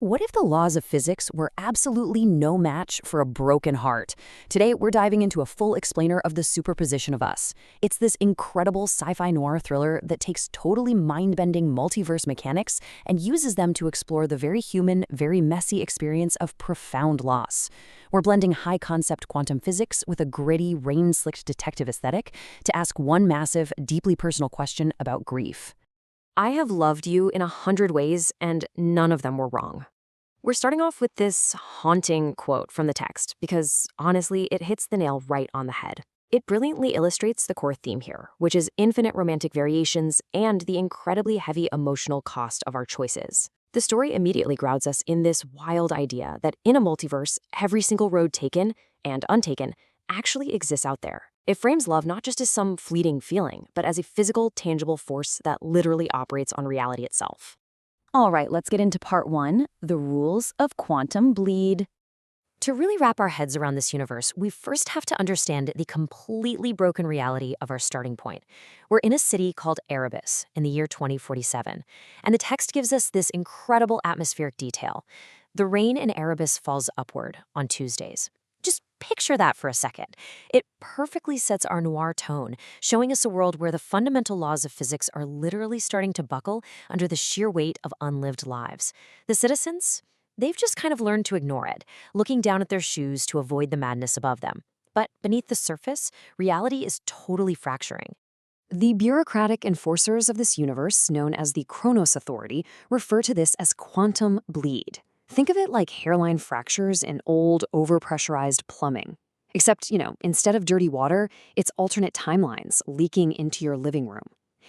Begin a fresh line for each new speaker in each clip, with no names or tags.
What if the laws of physics were absolutely no match for a broken heart? Today, we're diving into a full explainer of the Superposition of Us. It's this incredible sci-fi noir thriller that takes totally mind-bending multiverse mechanics and uses them to explore the very human, very messy experience of profound loss. We're blending high-concept quantum physics with a gritty, rain-slicked detective aesthetic to ask one massive, deeply personal question about grief. I have loved you in 100 ways, and none of them were wrong. We're starting off with this haunting quote from the text because, honestly, it hits the nail right on the head. It brilliantly illustrates the core theme here, which is infinite romantic variations and the incredibly heavy emotional cost of our choices. The story immediately grounds us in this wild idea that in a multiverse, every single road taken and untaken actually exists out there. It frames love not just as some fleeting feeling, but as a physical, tangible force that literally operates on reality itself. All right, let's get into part one, the rules of quantum bleed. To really wrap our heads around this universe, we first have to understand the completely broken reality of our starting point. We're in a city called Erebus in the year 2047, and the text gives us this incredible atmospheric detail. The rain in Erebus falls upward on Tuesdays. Just picture that for a second. It perfectly sets our noir tone, showing us a world where the fundamental laws of physics are literally starting to buckle under the sheer weight of unlived lives. The citizens? They've just kind of learned to ignore it, looking down at their shoes to avoid the madness above them. But beneath the surface, reality is totally fracturing. The bureaucratic enforcers of this universe, known as the Chronos Authority, refer to this as quantum bleed. Think of it like hairline fractures in old, overpressurized plumbing. Except, instead of dirty water, it's alternate timelines leaking into your living room.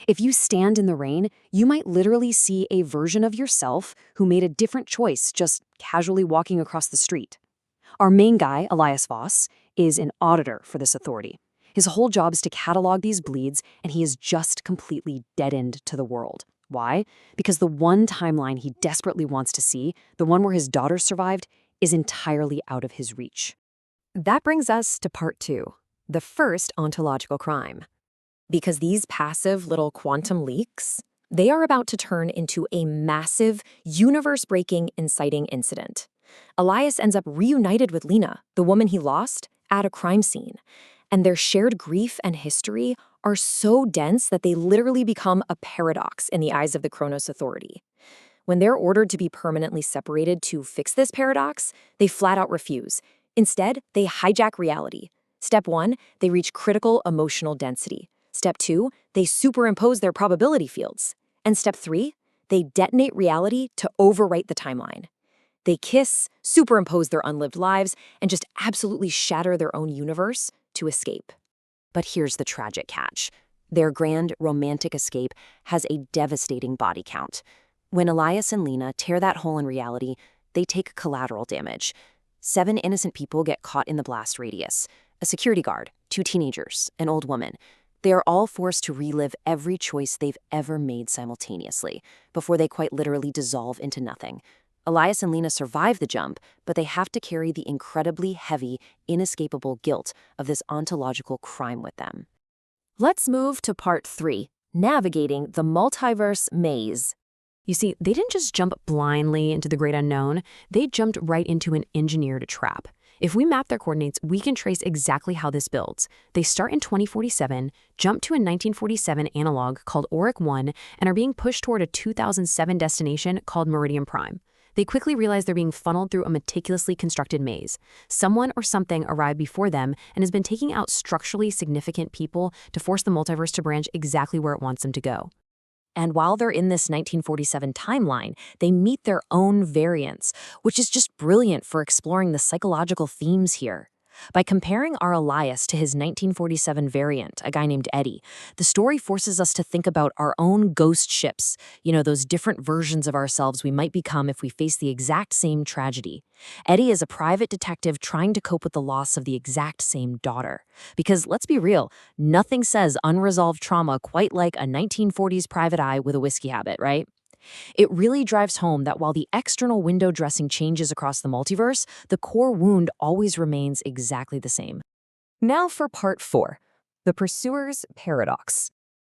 If you stand in the rain, you might literally see a version of yourself who made a different choice just casually walking across the street. Our main guy, Elias Voss, is an auditor for this authority. His whole job is to catalog these bleeds, and he is just completely dead-end to the world. Why? Because the one timeline he desperately wants to see, the one where his daughter survived, is entirely out of his reach. That brings us to part two, the first ontological crime. Because these passive little quantum leaks, they are about to turn into a massive, universe-breaking, inciting incident. Elias ends up reunited with Lena, the woman he lost, at a crime scene. And their shared grief and history are so dense that they literally become a paradox in the eyes of the Chronos Authority. When they're ordered to be permanently separated to fix this paradox, they flat out refuse. Instead, they hijack reality. Step 1, they reach critical emotional density. Step 2, they superimpose their probability fields. And step 3, they detonate reality to overwrite the timeline. They kiss, superimpose their unlived lives, and just absolutely shatter their own universe to escape. But here's the tragic catch. Their grand romantic escape has a devastating body count. When Elias and Lena tear that hole in reality, they take collateral damage. 7 innocent people get caught in the blast radius. A security guard, 2 teenagers, an old woman. They are all forced to relive every choice they've ever made simultaneously, before they quite literally dissolve into nothing. Elias and Lena survive the jump, but they have to carry the incredibly heavy, inescapable guilt of this ontological crime with them. Let's move to part 3, navigating the multiverse maze. You see, they didn't just jump blindly into the great unknown, they jumped right into an engineered trap. If we map their coordinates, we can trace exactly how this builds. They start in 2047, jump to a 1947 analog called Auric 1, and are being pushed toward a 2007 destination called Meridian Prime. They quickly realize they're being funneled through a meticulously constructed maze. Someone or something arrived before them and has been taking out structurally significant people to force the multiverse to branch exactly where it wants them to go. And while they're in this 1947 timeline, they meet their own variants, which is just brilliant for exploring the psychological themes here. By comparing our Elias to his 1947 variant, a guy named Eddie, the story forces us to think about our own ghost ships, those different versions of ourselves we might become if we face the exact same tragedy. Eddie is a private detective trying to cope with the loss of the exact same daughter. Because let's be real, nothing says unresolved trauma quite like a 1940s private eye with a whiskey habit, right? It really drives home that while the external window dressing changes across the multiverse, the core wound always remains exactly the same. Now for part 4, the pursuer's paradox.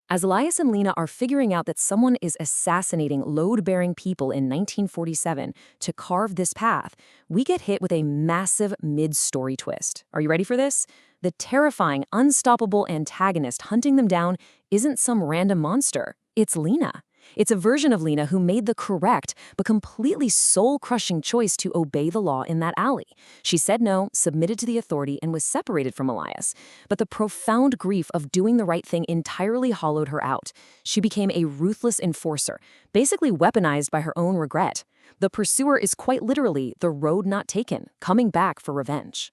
As Elias and Lena are figuring out that someone is assassinating load-bearing people in 1947 to carve this path, we get hit with a massive mid-story twist. Are you ready for this? The terrifying, unstoppable antagonist hunting them down isn't some random monster. It's Lena. It's a version of Lena who made the correct but completely soul-crushing choice to obey the law in that alley. She said no, submitted to the authority, and was separated from Elias. But the profound grief of doing the right thing entirely hollowed her out. She became a ruthless enforcer, basically weaponized by her own regret. The pursuer is quite literally the road not taken, coming back for revenge.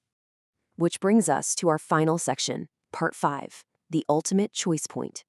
Which brings us to our final section, Part 5, the ultimate choice point.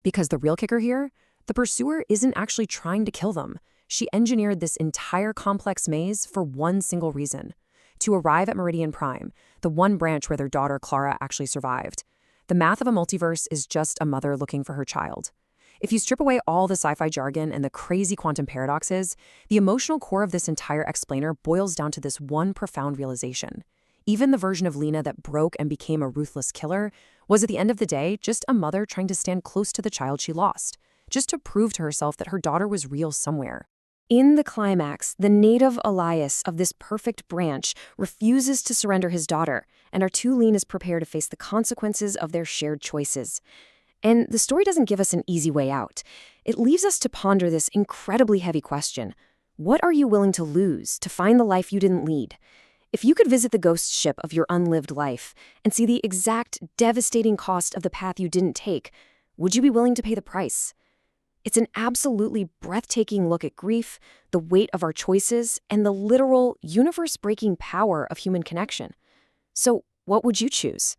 Because the real kicker here? The pursuer isn't actually trying to kill them. She engineered this entire complex maze for one single reason: to arrive at Meridian Prime, the one branch where their daughter Clara actually survived. The math of a multiverse is just a mother looking for her child. If you strip away all the sci-fi jargon and the crazy quantum paradoxes, the emotional core of this entire explainer boils down to this one profound realization. Even the version of Lena that broke and became a ruthless killer was at the end of the day just a mother trying to stand close to the child she lost, just to prove to herself that her daughter was real somewhere. In the climax, the native Elias of this perfect branch refuses to surrender his daughter, and our two Lenas prepare to face the consequences of their shared choices. And the story doesn't give us an easy way out. It leaves us to ponder this incredibly heavy question. What are you willing to lose to find the life you didn't lead? If you could visit the ghost ship of your unlived life and see the exact devastating cost of the path you didn't take, would you be willing to pay the price? It's an absolutely breathtaking look at grief, the weight of our choices, and the literal universe-breaking power of human connection. So, what would you choose?